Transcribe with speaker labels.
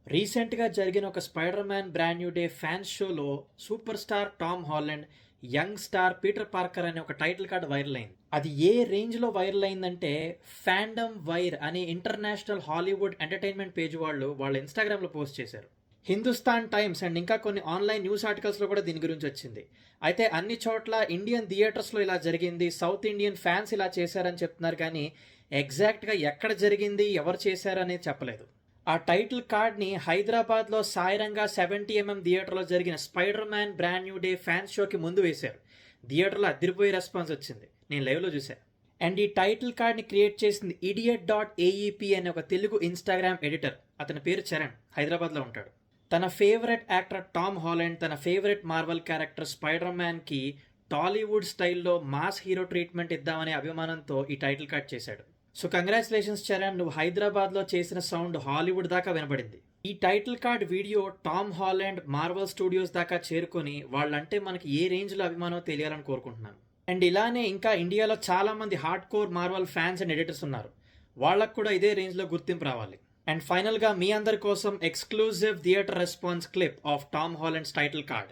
Speaker 1: రీసెంట్‌గా జరిగిన ఒక 'spider man brand new day' fans షోలో super star Tom Holland, young star Peter Parker అనే ఒక టైటిల్ కార్డ్ వైరల్ అయింది. అది ఏ రేంజ్‌లో వైరల్ అయిందంటే ఫాండమ్ వైర్ అనే ఇంటర్నేషనల్ హాలీవుడ్ ఎంటర్‌టైన్‌మెంట్ పేజ్ వాళ్ళు వాళ్ళ ఇన్‌స్టాగ్రామ్‌లో పోస్ట్ చేశారు. హిందుస్థాన్ టైమ్స్ అండ్ ఇంకా కొన్ని ఆన్‌లైన్ న్యూస్ ఆర్టికల్స్‌లో కూడా దీని గురించి వచ్చింది. అయితే అన్ని చోట్ల ఇండియన్ థియేటర్స్‌లో ఇలా జరిగింది, సౌత్ ఇండియన్ ఫ్యాన్స్ ఇలా చేశారని చెప్తున్నారు కానీ ఎగ్జాక్ట్‌గా ఎక్కడ జరిగింది, ఎవరు చేశారు అనేది చెప్పలేదు. ఆ టైటిల్ కార్డ్‌ని హైదరాబాద్‌లో సాయిరంగా 70mm థియేటర్‌లో జరిగిన 'spider man brand new day' fans షోకి ముందు వేశారు. థియేటర్‌లో అదిరిపోయే రెస్పాన్స్ వచ్చింది. నేను లైవ్‌లో చూసా. అండ్ ఈ టైటిల్ కార్డ్‌ని క్రియేట్ చేసింది idiot.aep అనే ఒక తెలుగు ఇన్‌స్టాగ్రామ్ ఎడిటర్. అతని పేరు చరణ్. హైదరాబాద్‌లో ఉంటాడు. తన ఫేవరెట్ యాక్టర్ టామ్ హాలండ్, తన ఫేవరెట్ మార్వెల్ క్యారెక్టర్ స్పైడర్ మ్యాన్‌కి టాలీవుడ్ స్టైల్‌లో మాస్ హీరో ట్రీట్మెంట్ ఇద్దామనే అభిమానంతో ఈ టైటిల్ కార్డ్ చేశాడు. సో కంగ్రాచులేషన్స్ చరణ్, నువ్వు హైదరాబాద్లో చేసిన సౌండ్ హాలీవుడ్ దాకా వినబడింది. ఈ title card video Tom Holland Marvel Studios దాకా చేరుకొని వాళ్ళంటే మనకి ఏ రేంజ్లో అభిమానం తెలియాలని కోరుకుంటున్నాను. అండ్ ఇలానే ఇంకా ఇండియాలో చాలా మంది hard core Marvel fans and editors ఉన్నారు. వాళ్ళకు కూడా ఇదే రేంజ్లో గుర్తింపు రావాలి. అండ్ ఫైనల్గా మీ అందరి కోసం exclusive theatre response clip of Tom Holland's title card.